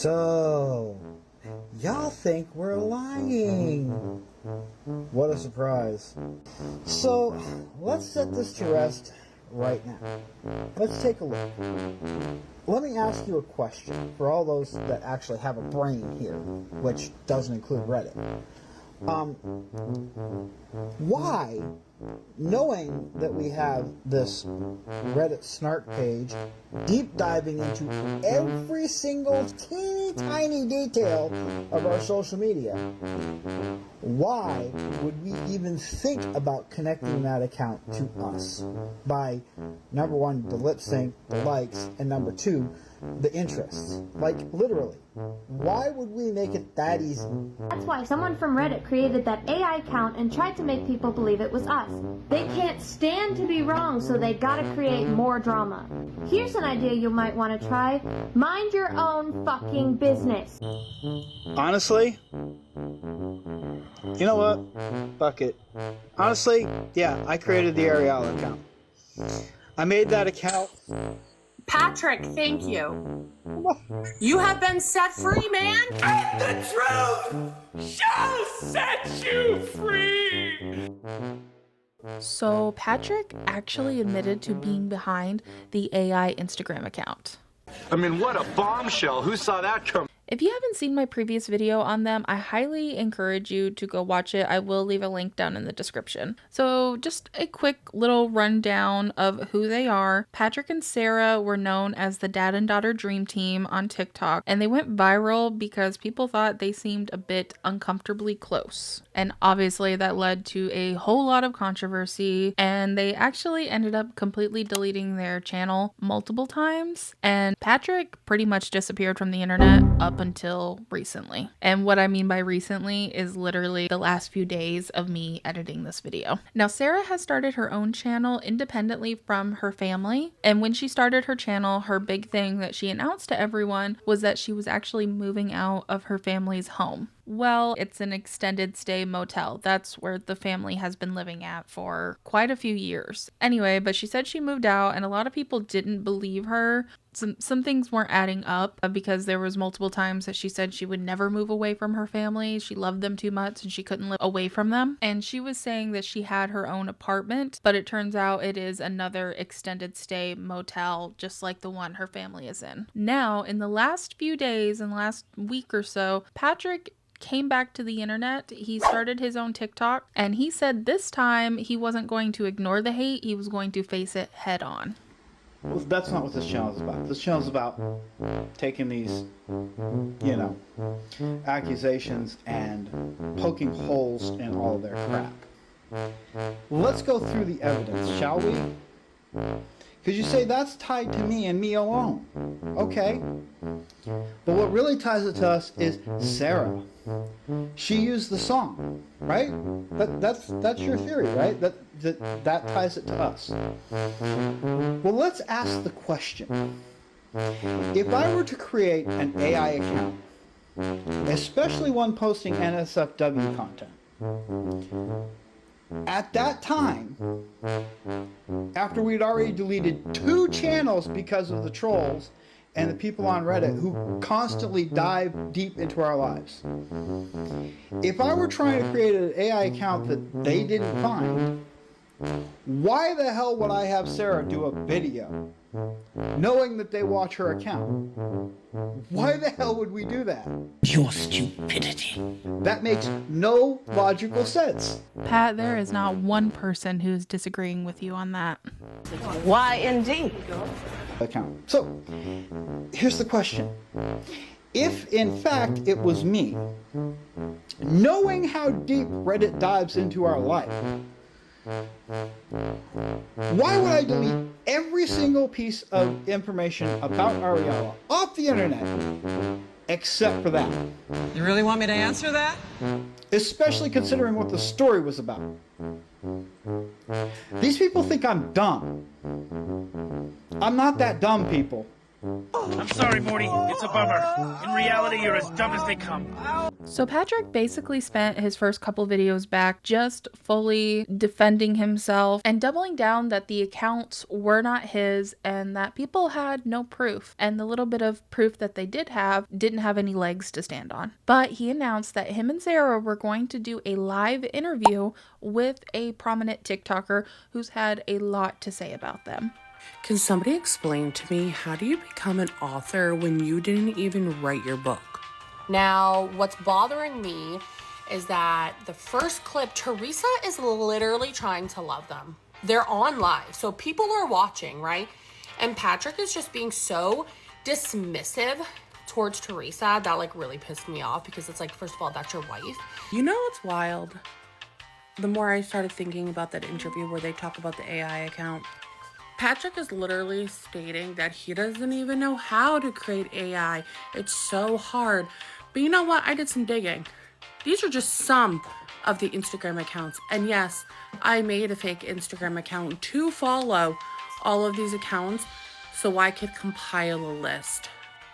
So, y'all think we're lying. What a surprise. So, let's set this to rest right now. Let's take a look. Let me ask you a question for all those that actually have a brain here, which doesn't include Reddit. Why, knowing that we have this Reddit snark page deep diving into every single teeny tiny detail of our social media, why would we even think about connecting that account to us by, number one, the lip sync, the likes, and number two, the interests? Like, literally. Why would we make it that easy? That's why someone from Reddit created that AI account and tried to make people believe it was us. They can't stand to be wrong, so they gotta create more drama. Here's an idea you might want to try. Mind your own fucking business. Honestly, you know what? Fuck it. Honestly, yeah, I created the Ariel account. I made that account. Patrick, thank you. You have been set free, man. And the truth shall set you free. So Patrick actually admitted to being behind the AI Instagram account. I mean, what a bombshell. Who saw that coming? If you haven't seen my previous video on them, I highly encourage you to go watch it. I will leave a link down in the description. So just a quick little rundown of who they are. Patrick and Sarah were known as the dad and daughter dream team on TikTok, and they went viral because people thought they seemed a bit uncomfortably close. And obviously that led to a whole lot of controversy, and they actually ended up completely deleting their channel multiple times. And Patrick pretty much disappeared from the internet up until recently. And what I mean by recently is literally the last few days of me editing this video. Now, Sarah has started her own channel independently from her family. And when she started her channel, her big thing that she announced to everyone was that she was actually moving out of her family's home. Well, it's an extended stay motel. That's where the family has been living at for quite a few years. Anyway, but she said she moved out, and a lot of people didn't believe her. Some things weren't adding up because there was multiple times that she said she would never move away from her family. She loved them too much and she couldn't live away from them. And she was saying that she had her own apartment, but it turns out it is another extended stay motel, just like the one her family is in. Now, in the last few days and last week or so, Patrick came back to the internet. He started his own TikTok, and he said this time he wasn't going to ignore the hate, he was going to face it head on. Well, that's not what this channel is about. This channel is about taking these, you know, accusations and poking holes in all of their crap. Let's go through the evidence, shall we? Because you say that's tied to me and me alone. Okay. But what really ties it to us is Sarah. She used the song, right? That's your theory, right? That ties it to us. Well, let's ask the question. If I were to create an AI account, especially one posting NSFW content, at that time, after we'd already deleted 2 channels because of the trolls and the people on Reddit who constantly dive deep into our lives, if I were trying to create an AI account that they didn't find, why the hell would I have Sarah do a video knowing that they watch her account? Why the hell would we do that? Your stupidity. That makes no logical sense. Pat, there is not one person who's disagreeing with you on that. Why indeed? Account. So, here's the question. If, in fact, it was me, knowing how deep Reddit dives into our life, why would I delete every single piece of information about Ariella off the internet except for that? You really want me to answer that? Especially considering what the story was about. These people think I'm dumb. I'm not that dumb, people. I'm sorry, Morty. It's a bummer. In reality, you're as dumb as they come. So Patrick basically spent his first couple videos back just fully defending himself and doubling down that the accounts were not his and that people had no proof. And the little bit of proof that they did have didn't have any legs to stand on. But he announced that him and Sarah were going to do a live interview with a prominent TikToker who's had a lot to say about them. Can somebody explain to me, how do you become an author when you didn't even write your book? Now, what's bothering me is that the first clip, Teresa is literally trying to love them. They're on live, so people are watching, right? And Patrick is just being so dismissive towards Teresa that like really pissed me off, because it's like, first of all, that's your wife. You know what's wild? The more I started thinking about that interview where they talk about the AI account, Patrick is literally stating that he doesn't even know how to create AI. It's so hard. But you know what? I did some digging. These are just some of the Instagram accounts. And yes, I made a fake Instagram account to follow all of these accounts so I could compile a list.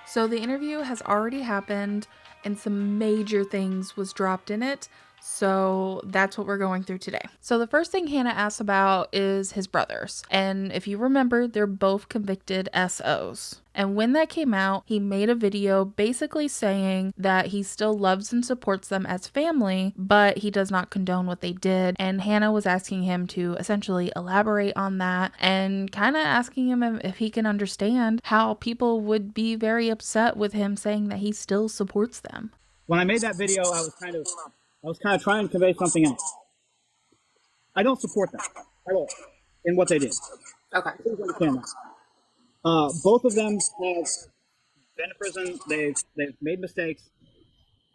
So the interview has already happened and some major things was dropped in it. So that's what we're going through today. So the first thing Hannah asks about is his brothers. And if you remember, they're both convicted SOs. And when that came out, he made a video basically saying that he still loves and supports them as family, but he does not condone what they did. And Hannah was asking him to essentially elaborate on that and kind of asking him if he can understand how people would be very upset with him saying that he still supports them. When I made that video, I was kind of trying to convey something else. I don't support them at all in what they did. Okay. Please understand that. Both of them have been in prison. They've made mistakes.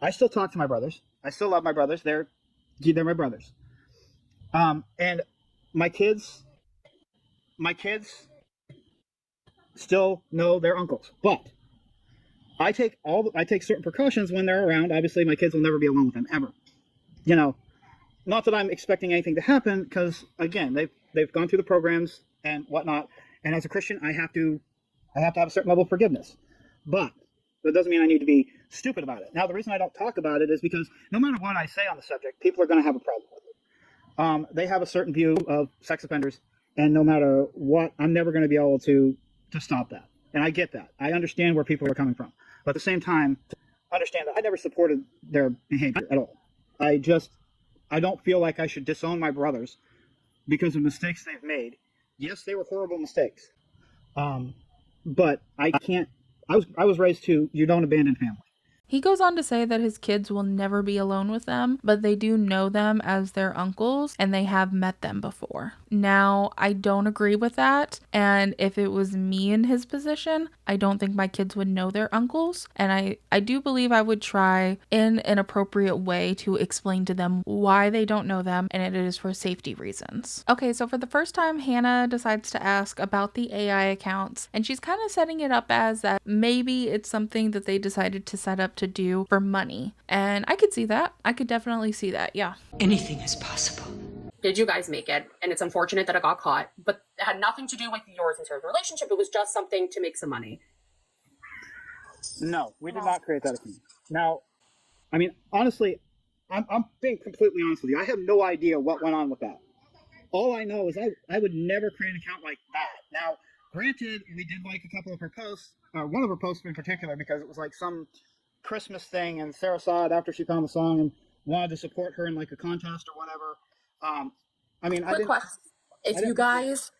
I still talk to my brothers. I still love my brothers. They're my brothers. And my kids still know their uncles, but I take certain precautions when they're around. Obviously, my kids will never be alone with them ever. You know, not that I'm expecting anything to happen, because again, they've gone through the programs and whatnot. And as a Christian, I have to have a certain level of forgiveness. But that doesn't mean I need to be stupid about it. Now, the reason I don't talk about it is because no matter what I say on the subject, people are going to have a problem with it. They have a certain view of sex offenders, and no matter what, I'm never going to be able to stop that. And I get that. I understand where people are coming from. But at the same time, understand that I never supported their behavior at all. I don't feel like I should disown my brothers because of mistakes they've made. Yes, they were horrible mistakes. But I can't. I was raised to, you don't abandon family. He goes on to say that his kids will never be alone with them, but they do know them as their uncles and they have met them before. Now, I don't agree with that. And if it was me in his position, I don't think my kids would know their uncles. And I do believe I would try in an appropriate way to explain to them why they don't know them, and it is for safety reasons. Okay, so for the first time, Hannah decides to ask about the AI accounts, and she's kind of setting it up as that maybe it's something that they decided to set up to do for money. And I could see that. I could definitely see that. Yeah. Anything is possible. Did you guys make it? And it's unfortunate that it got caught, but it had nothing to do with yours and Sarah's relationship. It was just something to make some money. No, we did not create that account. Now, I mean, honestly, I'm being completely honest with you. I have no idea what went on with that. All I know is I would never create an account like that. Now, granted, we did like a couple of her posts, or one of her posts in particular, because it was like some Christmas thing, and Sarah saw it after she found the song and wanted to support her in like a contest or whatever. I mean, Quick question. If you guys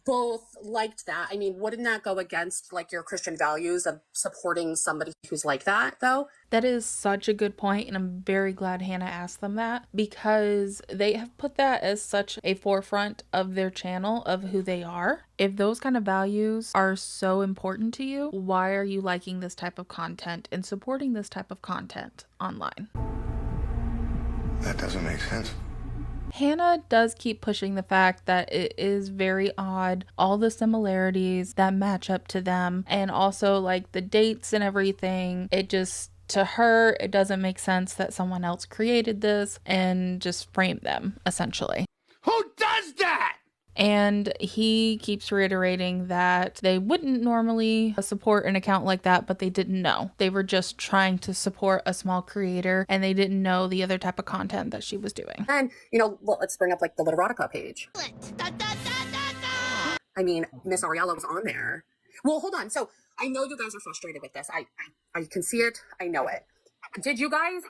both liked that, I mean, wouldn't that go against like your Christian values of supporting somebody who's like that, though? That is such a good point, and I'm very glad Hannah asked them that, because they have put that as such a forefront of their channel of who they are. If those kind of values are so important to you, why are you liking this type of content and supporting this type of content online? That doesn't make sense. Hannah does keep pushing the fact that it is very odd, all the similarities that match up to them, and also like the dates and everything. It just, to her, it doesn't make sense that someone else created this and just framed them, essentially. Who does that? And he keeps reiterating that they wouldn't normally support an account like that, but they didn't know. They were just trying to support a small creator and they didn't know the other type of content that she was doing. And, you know, well, let's bring up like the Literotica page. I mean, Miss Ariella was on there. Well, hold on. So I know you guys are frustrated with this. I can see it. I know it. Did you guys,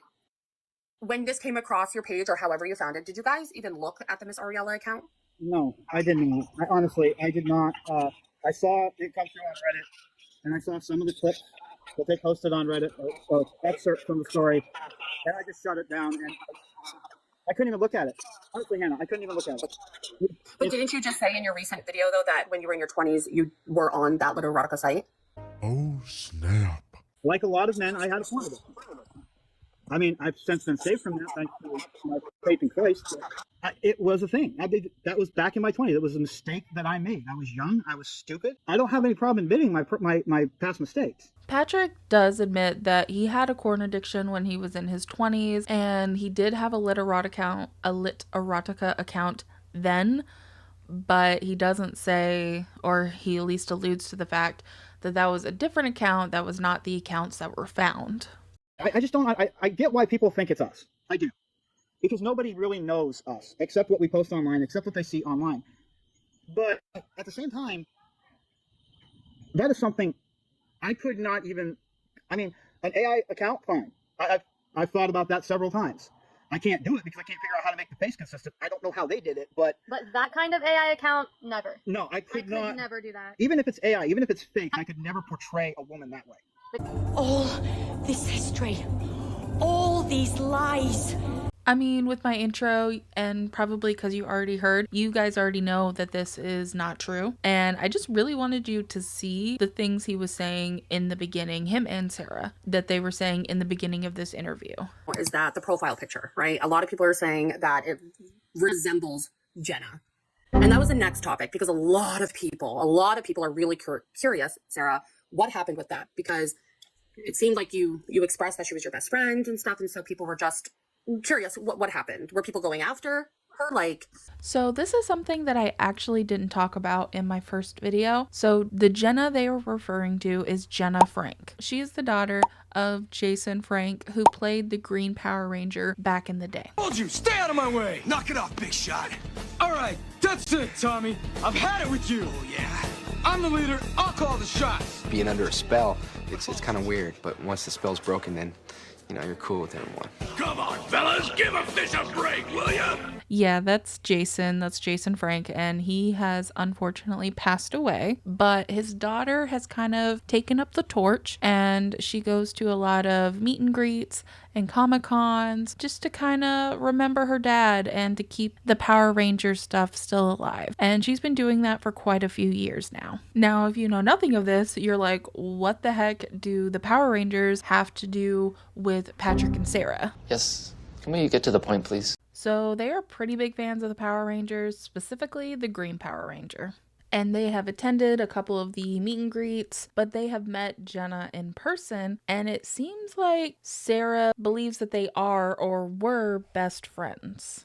when this came across your page or however you found it, did you guys even look at the Miss Ariella account? No, I didn't. I did not. I saw it come through on Reddit, and I saw some of the clips that they posted on Reddit, or excerpts from the story, and I just shut it down, and I couldn't even look at it. Honestly, Hannah, I couldn't even look at it. But didn't you just say in your recent video, though, that when you were in your 20s, you were on that Literotica site? Oh, snap. Like a lot of men, I had a point of it. I mean, I've since been saved from that thanks to my faith in Christ. It was a thing. That was back in my 20s. It was a mistake that I made. I was young. I was stupid. I don't have any problem admitting my past mistakes. Patrick does admit that he had a porn addiction when he was in his 20s, and he did have a Literotica account then, but he doesn't say, or he at least alludes to the fact that that was a different account that was not the accounts that were found. I just don't, I get why people think it's us. I do. Because nobody really knows us, except what we post online, except what they see online. But at the same time, that is something I could not even, I mean, an AI account, fine. I've thought about that several times. I can't do it because I can't figure out how to make the face consistent. I don't know how they did it, but that kind of AI account, never. No, I could not never do that. Even if it's AI, even if it's fake, I could never portray a woman that way. All this history, all these lies. I mean, with my intro, and probably because you already heard, you guys already know that this is not true. And I just really wanted you to see the things he was saying in the beginning, him and Sarah, that they were saying in the beginning of this interview. Is that the profile picture, right? A lot of people are saying that it resembles Jenna. And that was the next topic, because a lot of people are really curious, Sarah, what happened with that? Because it seemed like you expressed that she was your best friend and stuff, and so people were just curious what happened. Were people going after her? So this is something that I actually didn't talk about in my first video. So the Jenna they were referring to is Jenna Frank. She is the daughter of Jason Frank, who played the Green Power Ranger back in the day. Told you, stay out of my way. Knock it off, big shot. All right, that's it, Tommy. I've had it with you. Oh, yeah. I'm the leader. I'll call the shots. Being under a spell, it's kind of weird, but once the spell's broken, then, you know, you're cool with everyone. Come on, fellas, give a fish a break, will ya? Yeah, that's Jason Frank, and he has unfortunately passed away, but his daughter has kind of taken up the torch, and she goes to a lot of meet and greets and Comic-Cons just to kind of remember her dad and to keep the Power Ranger stuff still alive. And she's been doing that for quite a few years now. Now, if you know nothing of this, you're like, what the heck do the Power Rangers have to do with Patrick and Sarah? Yes, can we get to the point, please? So they are pretty big fans of the Power Rangers, specifically the Green Power Ranger. And they have attended a couple of the meet and greets, but they have met Jenna in person, and it seems like Sarah believes that they are or were best friends.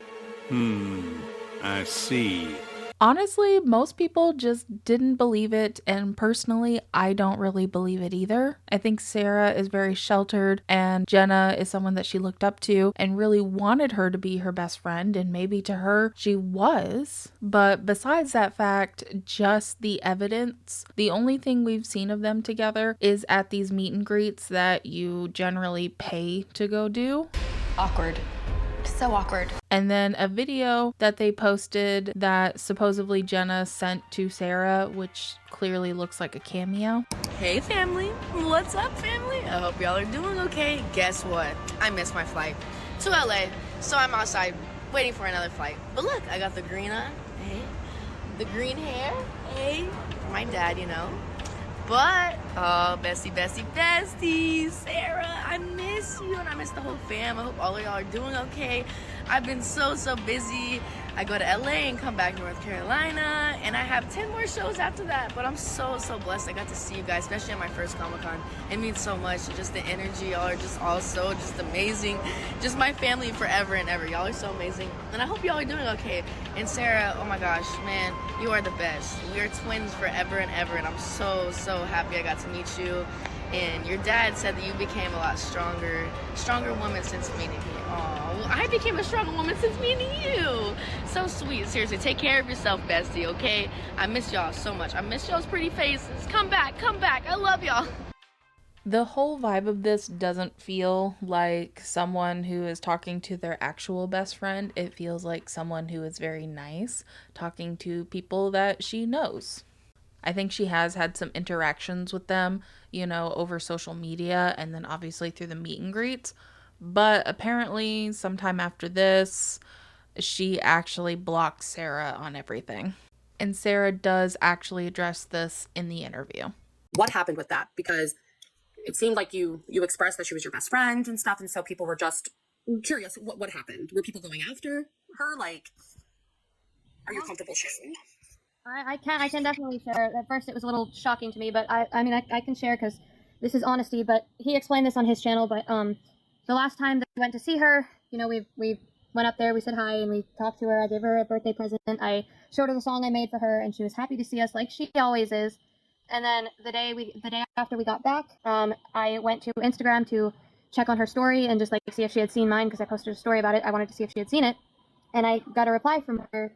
I see. Honestly, most people just didn't believe it, and personally, I don't really believe it either. I think Sarah is very sheltered, and Jenna is someone that she looked up to and really wanted her to be her best friend, and maybe to her, she was. But besides that fact, just the evidence, the only thing we've seen of them together is at these meet and greets that you generally pay to go do. Awkward. So awkward. And then a video that they posted that supposedly Jenna sent to Sarah, which clearly looks like a cameo. Hey family, what's up family? I hope y'all are doing okay. Guess what? I missed my flight to LA, so I'm outside waiting for another flight. But look, I got the green on, hey, the green hair, hey, for my dad, you know. But Oh, bestie, Sarah, I miss you and I miss the whole fam. I hope all of y'all are doing okay. I've been so busy. I go to LA and come back to North Carolina, and I have 10 more shows after that, but I'm so blessed I got to see you guys, especially at my first Comic-Con. It means so much, just the energy, y'all are just all so just amazing. Just my family forever and ever. Y'all are so amazing, and I hope y'all are doing okay. And Sarah, oh my gosh, man, you are the best. We are twins forever and ever, and I'm so happy I got to meet you. And your dad said that you became a lot stronger woman since meeting me. Oh, well, I became a stronger woman since meeting you. So sweet. Seriously, take care of yourself, bestie, okay? I miss y'all so much. I miss y'all's pretty faces. Come back. I love y'all. The whole vibe of this doesn't feel like someone who is talking to their actual best friend. It feels like someone who is very nice, talking to people that she knows. I think she has had some interactions with them, you know, over social media and then obviously through the meet and greets. But apparently sometime after this, she actually blocked Sarah on everything. And Sarah does actually address this in the interview. What happened with that? Because it seemed like you expressed that she was your best friend and stuff, and so people were just curious. What happened? Were people going after her? Like, are you comfortable sharing? I can definitely share. At first, it was a little shocking to me, but I can share because this is honesty. But he explained this on his channel. But the last time that we went to see her, you know, we went up there, we said hi, and we talked to her. I gave her a birthday present. I showed her the song I made for her, and she was happy to see us, like she always is. And then the day after we got back, I went to Instagram to check on her story and just like see if she had seen mine because I posted a story about it. I wanted to see if she had seen it, and I got a reply from her.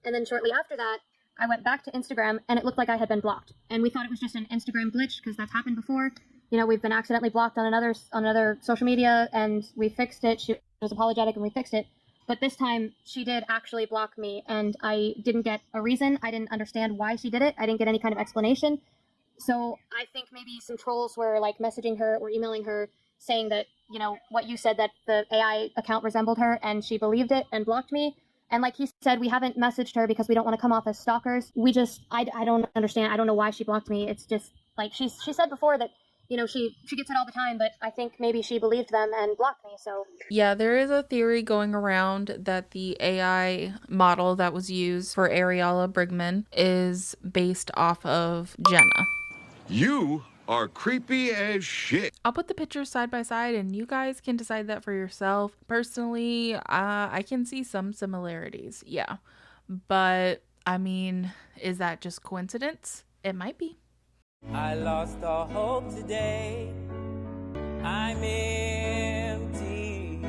And then shortly after that, I went back to Instagram and it looked like I had been blocked. And we thought it was just an Instagram glitch because that's happened before. You know, we've been accidentally blocked on another social media and we fixed it. She was apologetic and we fixed it. But this time she did actually block me and I didn't get a reason. I didn't understand why she did it. I didn't get any kind of explanation. So I think maybe some trolls were like messaging her or emailing her saying that, you know, what you said, that the AI account resembled her, and she believed it and blocked me. And like he said, we haven't messaged her because we don't want to come off as stalkers. I don't understand. I don't know why she blocked me. It's just like she said before that, you know, she gets it all the time, but I think maybe she believed them and blocked me. So yeah, there is a theory going around that the AI model that was used for Ariella Brigman is based off of Jenna. You are creepy as shit. I'll put the pictures side by side and you guys can decide that for yourself. Personally, I can see some similarities, yeah. But, I mean, is that just coincidence? It might be. I lost all hope today. I'm empty.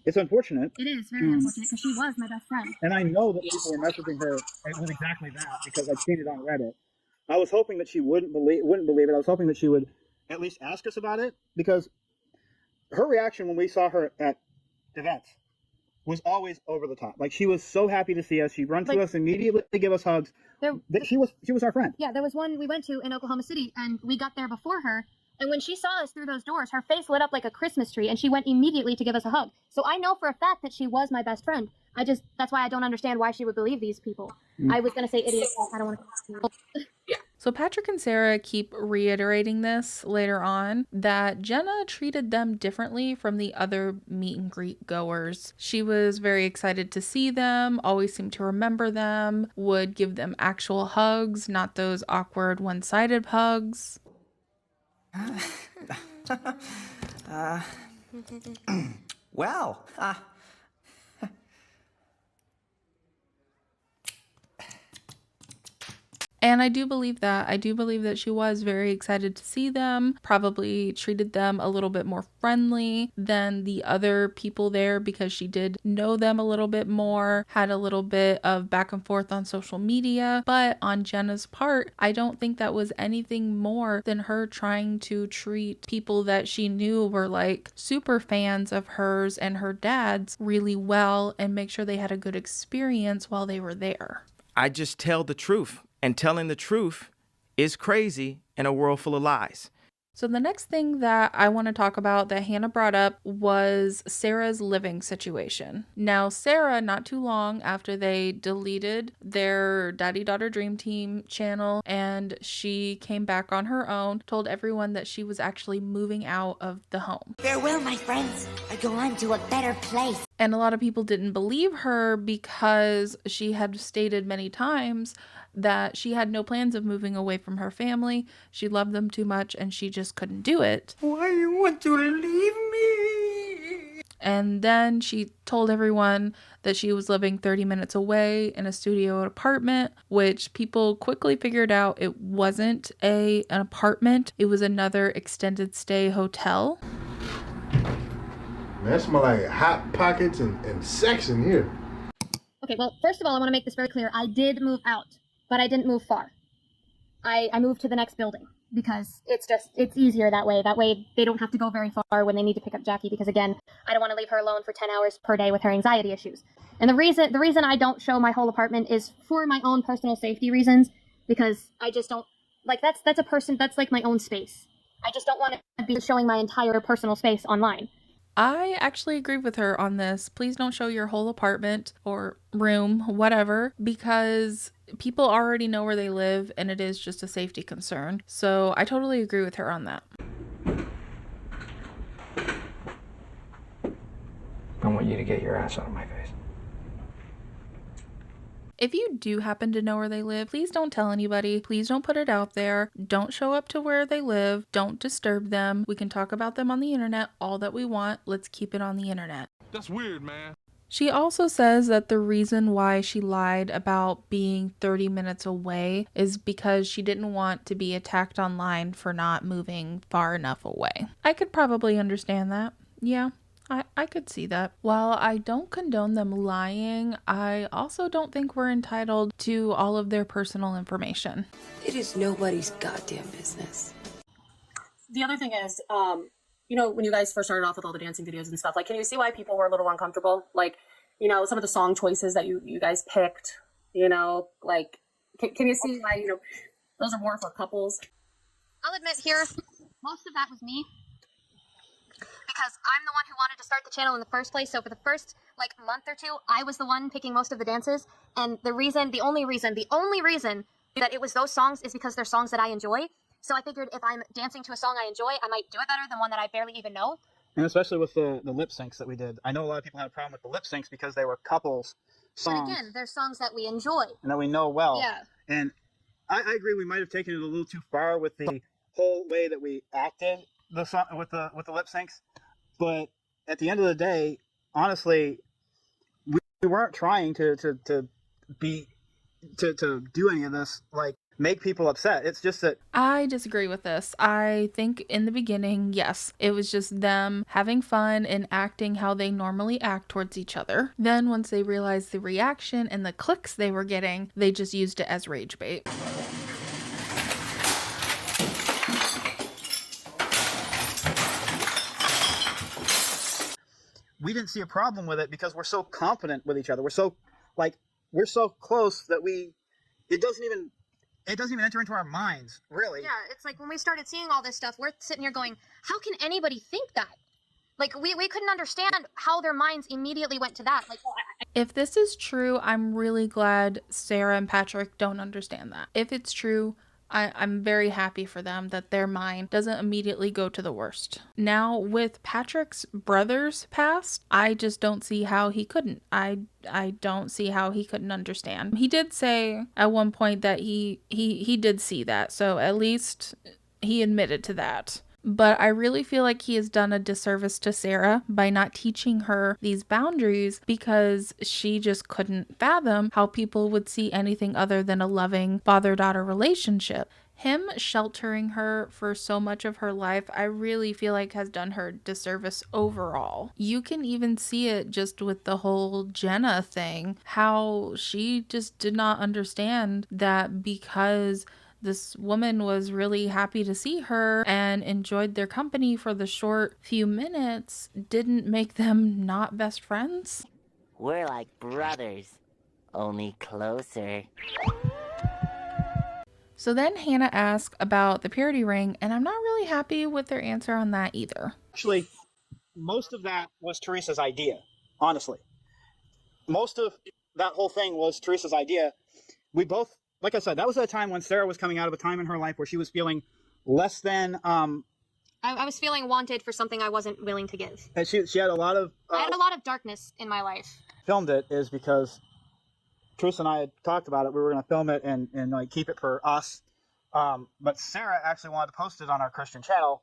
It's unfortunate. it is very unfortunate because she was my best friend. And I know that people were messaging her with exactly that because I've seen it on Reddit. I was hoping that she wouldn't believe it. I was hoping that she would at least ask us about it, because her reaction when we saw her at events was always over the top. Like, she was so happy to see us. She'd run to us immediately to give us hugs. She was our friend. Yeah, there was one we went to in Oklahoma City, and we got there before her. And when she saw us through those doors, her face lit up like a Christmas tree, and she went immediately to give us a hug. So I know for a fact that she was my best friend. That's why I don't understand why she would believe these people. I was going to say idiot. I don't want to. So Patrick and Sarah keep reiterating this later on, that Jenna treated them differently from the other meet and greet goers. She was very excited to see them, always seemed to remember them, would give them actual hugs, not those awkward one-sided hugs. Well, And I do believe that. I do believe that she was very excited to see them, probably treated them a little bit more friendly than the other people there because she did know them a little bit more, had a little bit of back and forth on social media. But on Jenna's part, I don't think that was anything more than her trying to treat people that she knew were like super fans of hers and her dad's really well and make sure they had a good experience while they were there. I just tell the truth. And telling the truth is crazy in a world full of lies. So the next thing that I want to talk about that Hannah brought up was Sarah's living situation. Now, Sarah, not too long after they deleted their Daddy Daughter Dream Team channel and she came back on her own, told everyone that she was actually moving out of the home. Farewell, my friends. I go on to a better place. And a lot of people didn't believe her because she had stated many times that she had no plans of moving away from her family. She loved them too much and she just couldn't do it. Why you want to leave me? And then she told everyone that she was living 30 minutes away in a studio apartment, which people quickly figured out it wasn't an apartment. It was another extended stay hotel. That smell like hot pockets and sex in here. Okay, well, first of all, I want to make this very clear. I did move out, but I didn't move far. I moved to the next building because it's easier that way. That way they don't have to go very far when they need to pick up Jackie because, again, I don't want to leave her alone for 10 hours per day with her anxiety issues. And the reason I don't show my whole apartment is for my own personal safety reasons because I just don't, like, that's like my own space. I just don't want to be showing my entire personal space online. I actually agree with her on this. Please don't show your whole apartment or room, whatever, because people already know where they live and it is just a safety concern. So I totally agree with her on that. I want you to get your ass out of my face. If you do happen to know where they live, please don't tell anybody. Please don't put it out there. Don't show up to where they live. Don't disturb them. We can talk about them on the internet all that we want. Let's keep it on the internet. That's weird, man. She also says that the reason why she lied about being 30 minutes away is because she didn't want to be attacked online for not moving far enough away. I could probably understand that. Yeah. I could see that. While I don't condone them lying, I also don't think we're entitled to all of their personal information. It is nobody's goddamn business. The other thing is, you know, when you guys first started off with all the dancing videos and stuff, like, can you see why people were a little uncomfortable? Like, you know, some of the song choices that you guys picked, you know, like, can you see why, you know, those are more for couples? I'll admit here, most of that was me. Because I'm the one who wanted to start the channel in the first place. So for the first month or two, I was the one picking most of the dances. And the only reason that it was those songs is because they're songs that I enjoy. So I figured if I'm dancing to a song I enjoy, I might do it better than one that I barely even know. And especially with the lip syncs that we did. I know a lot of people had a problem with the lip syncs because they were couples songs. But again, they're songs that we enjoy. And that we know well. Yeah. And I agree we might have taken it a little too far with the whole way that we acted the song with the lip syncs. But at the end of the day, honestly, we weren't trying to do any of this, like, make people upset. It's just that I disagree with this. I think in the beginning, yes, it was just them having fun and acting how they normally act towards each other. Then once they realized the reaction and the clicks they were getting, they just used it as rage bait. we didn't see a problem with it because we're so confident with each other. We're so close that it doesn't even enter into our minds, really. Yeah, it's like when we started seeing all this stuff, we're sitting here going, how can anybody think that? Like, we couldn't understand how their minds immediately went to that. Like, if this is true, I'm really glad Sarah and Patrick don't understand that. If it's true, I'm very happy for them that their mind doesn't immediately go to the worst. Now, with Patrick's brother's past, I just don't see how he couldn't. I don't see how he couldn't understand. He did say at one point that he did see that, so at least he admitted to that. But I really feel like he has done a disservice to Sarah by not teaching her these boundaries because she just couldn't fathom how people would see anything other than a loving father-daughter relationship. Him sheltering her for so much of her life, I really feel like has done her disservice overall. You can even see it just with the whole Jenna thing, how she just did not understand that because this woman was really happy to see her and enjoyed their company for the short few minutes didn't make them not best friends. We're like brothers, only closer. So then Hannah asks about the purity ring, and I'm not really happy with their answer on that either. Actually, most of that was Teresa's idea, honestly. Most of that whole thing was Teresa's idea. We both, like I said, that was at a time when Sarah was coming out of a time in her life where she was feeling less than... I was feeling wanted for something I wasn't willing to give. And she had a lot of... I had a lot of darkness in my life. Filmed it is because Teresa and I had talked about it. We were going to film it and like keep it for us. But Sarah actually wanted to post it on our Christian channel.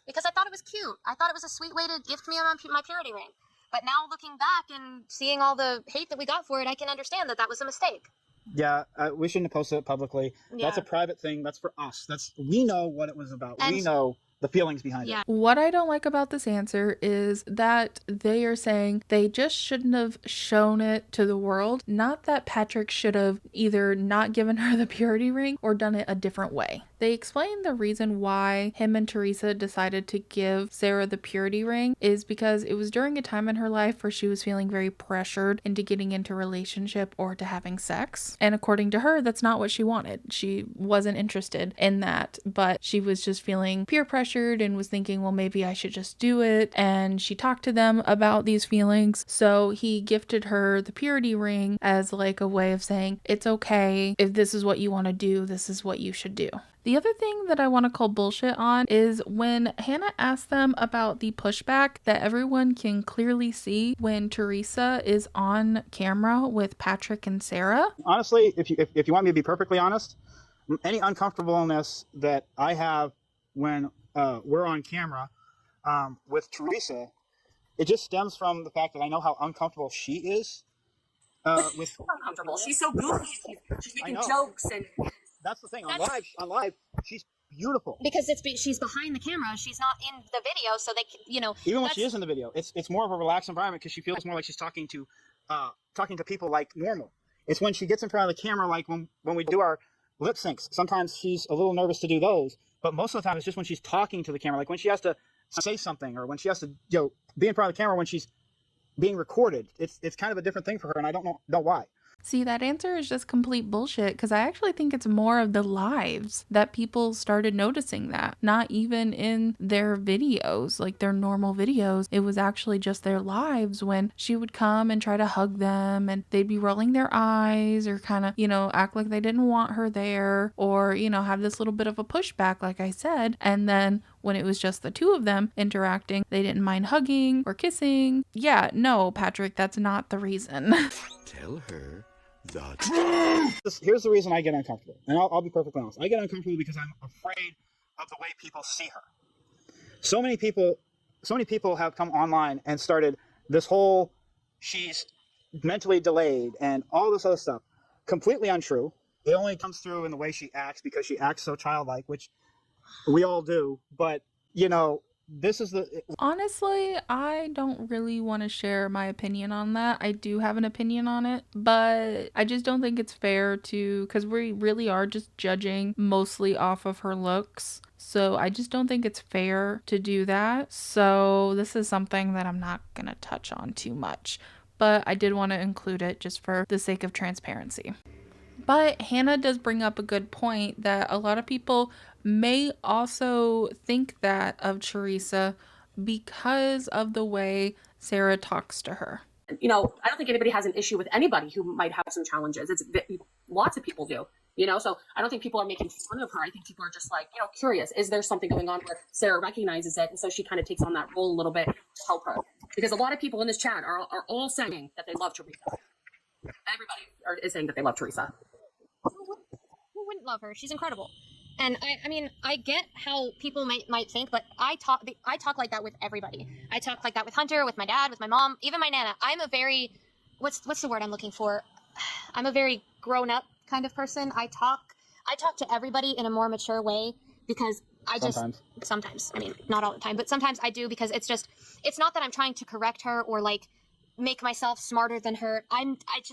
Because I thought it was cute. I thought it was a sweet way to gift me my purity ring. But now looking back and seeing all the hate that we got for it, I can understand that that was a mistake. Yeah, we shouldn't have posted it publicly. Yeah. That's a private thing. That's for us. We know what it was about. And we know the feelings behind it. What I don't like about this answer is that they are saying they just shouldn't have shown it to the world. Not that Patrick should have either not given her the purity ring or done it a different way. They explain the reason why him and Teresa decided to give Sarah the purity ring is because it was during a time in her life where she was feeling very pressured into getting into a relationship or to having sex. And according to her, that's not what she wanted. She wasn't interested in that, but she was just feeling peer pressured and was thinking, well, maybe I should just do it. And she talked to them about these feelings. So he gifted her the purity ring as like a way of saying, it's okay. If this is what you want to do, this is what you should do. The other thing that I want to call bullshit on is when Hannah asked them about the pushback that everyone can clearly see when Teresa is on camera with Patrick and Sarah. Honestly, if you want me to be perfectly honest, any uncomfortableness that I have when we're on camera with Teresa, it just stems from the fact that I know how uncomfortable she is. With uncomfortable. She's so goofy. She's making jokes and... That's the thing. On live, she's beautiful. Because she's behind the camera. She's not in the video, so they can, Even when she is in the video, it's more of a relaxed environment because she feels more like she's talking to people like normal. It's when she gets in front of the camera, like when we do our lip syncs. Sometimes she's a little nervous to do those, but most of the time it's just when she's talking to the camera, like when she has to say something or when she has to be in front of the camera when she's being recorded. It's kind of a different thing for her, and I don't know why. See, that answer is just complete bullshit because I actually think it's more of the lives that people started noticing that. Not even in their videos, like their normal videos. It was actually just their lives when she would come and try to hug them and they'd be rolling their eyes or kind of, act like they didn't want her there or, have this little bit of a pushback, like I said. And then when it was just the two of them interacting, they didn't mind hugging or kissing. Yeah, no, Patrick, that's not the reason. Tell her the truth. Here's the reason I get uncomfortable, and I'll be perfectly honest. I get uncomfortable because I'm afraid of the way people see her. So many people have come online and started this whole she's mentally delayed and all this other stuff. Completely untrue. It only comes through in the way she acts because she acts so childlike, which we all do. But this is honestly, I don't really want to share my opinion on that. I do have an opinion on it, but I just don't think it's fair because we really are just judging mostly off of her looks. So I just don't think it's fair to do that. So this is something that I'm not going to touch on too much, but I did want to include it just for the sake of transparency. But Hannah does bring up a good point that a lot of people may also think that of Teresa because of the way Sarah talks to her. I don't think anybody has an issue with anybody who might have some challenges. Lots of people do, so I don't think people are making fun of her. I think people are just like, curious. Is there something going on where Sarah recognizes it? And so she kind of takes on that role a little bit to help her. Because a lot of people in this chat are all saying that they love Teresa. Everybody is saying that they love Teresa. Who wouldn't love her? She's incredible. And I get how people might think, but I talk like that with everybody. I talk like that with Hunter, with my dad, with my mom, even my Nana. I'm a very, what's the word I'm looking for? I'm a very grown up kind of person. I talk to everybody in a more mature way because sometimes, not all the time, but sometimes I do because it's not that I'm trying to correct her or like make myself smarter than her.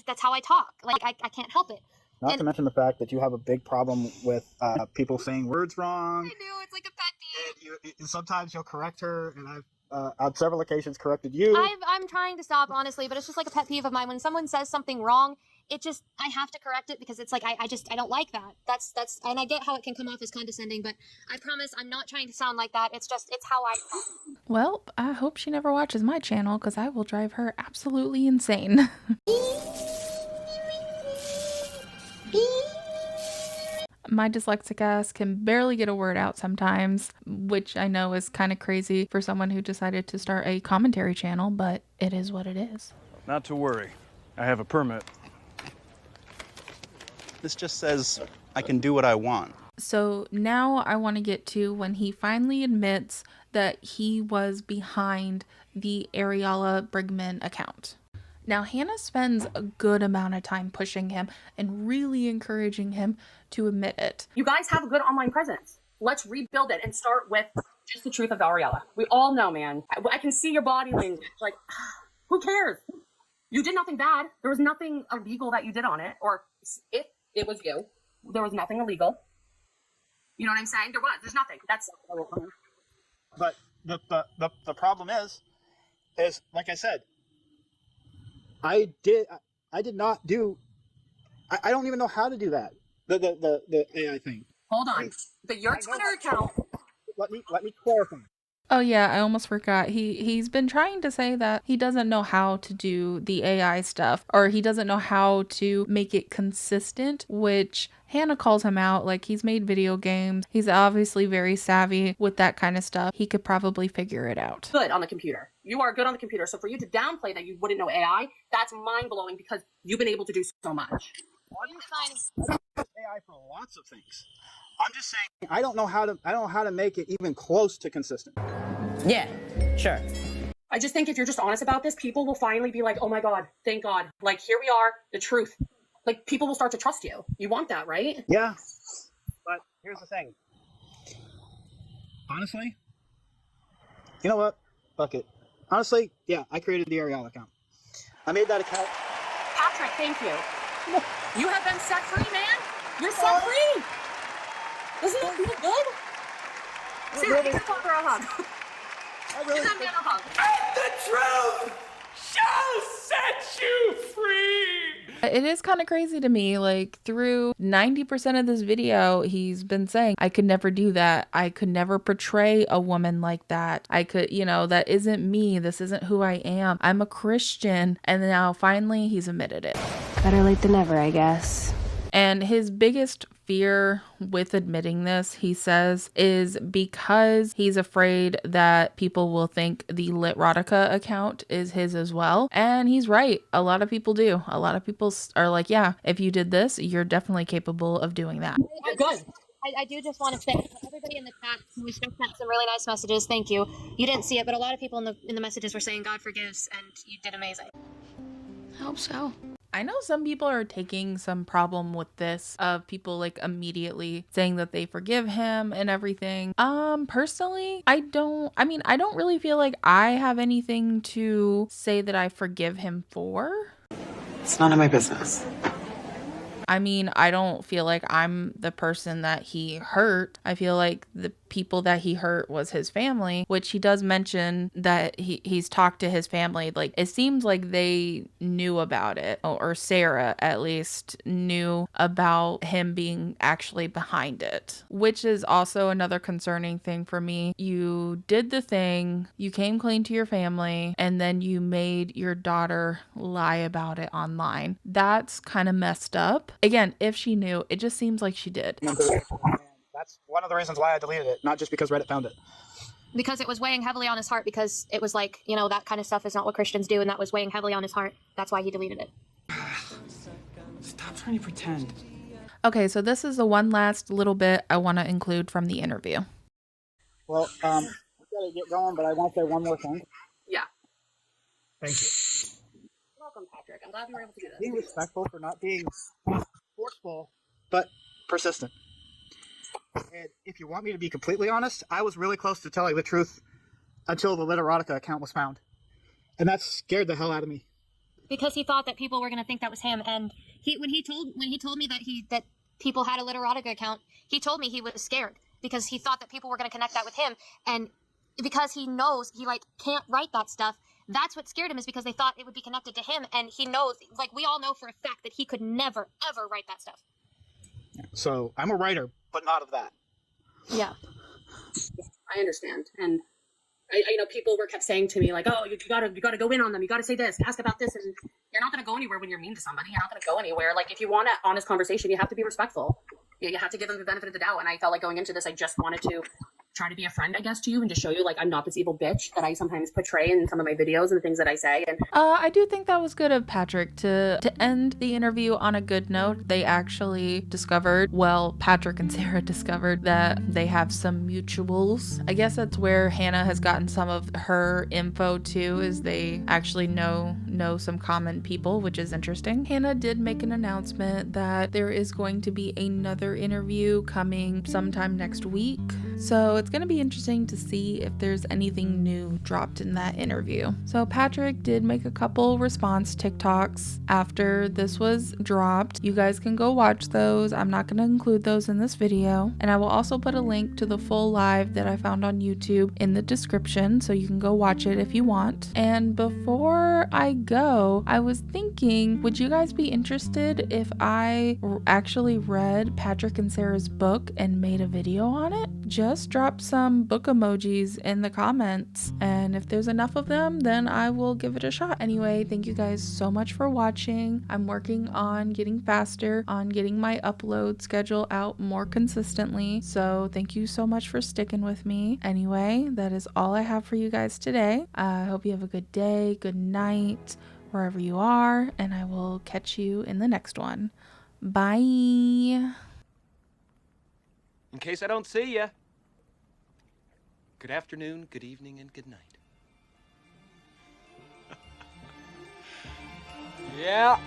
That's how I talk. Like I can't help it. Not to mention the fact that you have a big problem with people saying words wrong. I do. It's like a pet peeve. Sometimes you'll correct her, and I've on several occasions corrected you. I'm trying to stop, honestly, but it's just like a pet peeve of mine. When someone says something wrong, it just, I have to correct it because it's like, I don't like that. That's, and I get how it can come off as condescending, but I promise I'm not trying to sound like that. It's just, it's how I talk. Well, I hope she never watches my channel because I will drive her absolutely insane. My dyslexic ass can barely get a word out sometimes, which I know is kind of crazy for someone who decided to start a commentary channel, but it is what it is. Not to worry. I have a permit. This just says I can do what I want. So now I want to get to when he finally admits that he was behind the Ariella Brigman account. Now, Hannah spends a good amount of time pushing him and really encouraging him to admit it. You guys have a good online presence. Let's rebuild it and start with just the truth of Ariella. We all know, man. I can see your body language. Like, who cares? You did nothing bad. There was nothing illegal that you did on it. Or if it was you, there was nothing illegal. You know what I'm saying? There was. There's nothing. That's... But the problem is like I said, I did not do. I don't even know how to do that. The AI thing. Hold on. But your Twitter account. Let me clarify. Oh yeah, I almost forgot. He's been trying to say that he doesn't know how to do the AI stuff, or he doesn't know how to make it consistent, which Hannah calls him out. Like, he's made video games. He's obviously very savvy with that kind of stuff. He could probably figure it out. Good on the computer. You are good on the computer. So for you to downplay that you wouldn't know AI, that's mind-blowing because you've been able to do so much. AI for lots of things. I'm just saying I don't know how to make it even close to consistent. Yeah, sure. I just think if you're just honest about this, people will finally be like, oh my God, thank God. Like, here we are, the truth. Like, people will start to trust you. You want that, right? Yeah. But here's the thing. Honestly, you know what? Fuck it. Honestly, yeah, I created the Ariella account. I made that account. Patrick, thank you. You have been set free, man. You're set free. Doesn't that feel good? Sarah, give your father a hug. Give that man a hug. And the truth shall set you free! It is kind of crazy to me. Like, through 90% of this video, he's been saying, I could never do that. I could never portray a woman like that. I could, that isn't me. This isn't who I am. I'm a Christian. And now finally he's admitted it. Better late than never, I guess. And his biggest fear with admitting this, he says, is because he's afraid that people will think the Litrotica account is his as well. And he's right. A lot of people do. A lot of people are like, yeah, if you did this, you're definitely capable of doing that. I do just want to say to everybody in the chat who sent some really nice messages. Thank you. You didn't see it, but a lot of people in the messages were saying God forgives, and you did amazing. I hope so. I know some people are taking some problem with this, of people like immediately saying that they forgive him and everything. Personally, I don't really feel like I have anything to say that I forgive him for. It's none of my business. I mean, I don't feel like I'm the person that he hurt. I feel like the people that he hurt was his family, which he does mention that he's talked to his family. Like, it seems like they knew about it, or Sarah at least knew about him being actually behind it, which is also another concerning thing for me. You did the thing, you came clean to your family, and then you made your daughter lie about it online. That's kind of messed up. Again, if she knew, it just seems like she did. That's one of the reasons why I deleted it, not just because Reddit found it. Because it was weighing heavily on his heart, because it was like, that kind of stuff is not what Christians do, and that was weighing heavily on his heart. That's why he deleted it. Stop trying to pretend. Okay, so this is the one last little bit I want to include from the interview. Well, I've got to get going, but I want to say one more thing. Yeah. Thank you. Welcome, Patrick. I'm glad we were able to do this. Being respectful for not being forceful, but persistent. And if you want me to be completely honest, I was really close to telling the truth until the Literatica account was found. And that scared the hell out of me. Because he thought that people were going to think that was him, and when he told me that people had a Literatica account, he told me he was scared because he thought that people were going to connect that with him, and because he knows he can't write that stuff, That's what scared him, is because they thought it would be connected to him, and he knows, like, we all know for a fact that he could never, ever write that stuff. So I'm a writer, but not of that. Yeah. I understand. And I know people kept saying to me, like, oh, you gotta go in on them. You gotta say this, ask about this. And you're not gonna go anywhere when you're mean to somebody. You're not gonna go anywhere. Like, if you want an honest conversation, you have to be respectful. You have to give them the benefit of the doubt. And I felt like going into this, I just wanted to try to be a friend, I guess, to you, and to show you, like, I'm not this evil bitch that I sometimes portray in some of my videos and the things that I say. And I do think that was good of Patrick to end the interview on a good note. They actually discovered, well, Patrick and Sarah discovered that they have some mutuals. I guess that's where Hannah has gotten some of her info too, is they actually know some common people, which is interesting. Hannah did make an announcement that there is going to be another interview coming sometime next week. So it's going to be interesting to see if there's anything new dropped in that interview. So Patrick did make a couple response TikToks after this was dropped. You guys can go watch those. I'm not going to include those in this video. And I will also put a link to the full live that I found on YouTube in the description, so you can go watch it if you want. And before I go, I was thinking, would you guys be interested if I actually read Patrick and Sarah's book and made a video on it? Just drop some book emojis in the comments, and if there's enough of them, then I will give it a shot. Anyway, thank you guys so much for watching. I'm working on getting faster, on getting my upload schedule out more consistently, so thank you so much for sticking with me. Anyway, that is all I have for you guys today. I hope you have a good day, good night, wherever you are, and I will catch you in the next one. Bye. In case I don't see ya. Good afternoon, good evening, and good night. Yeah.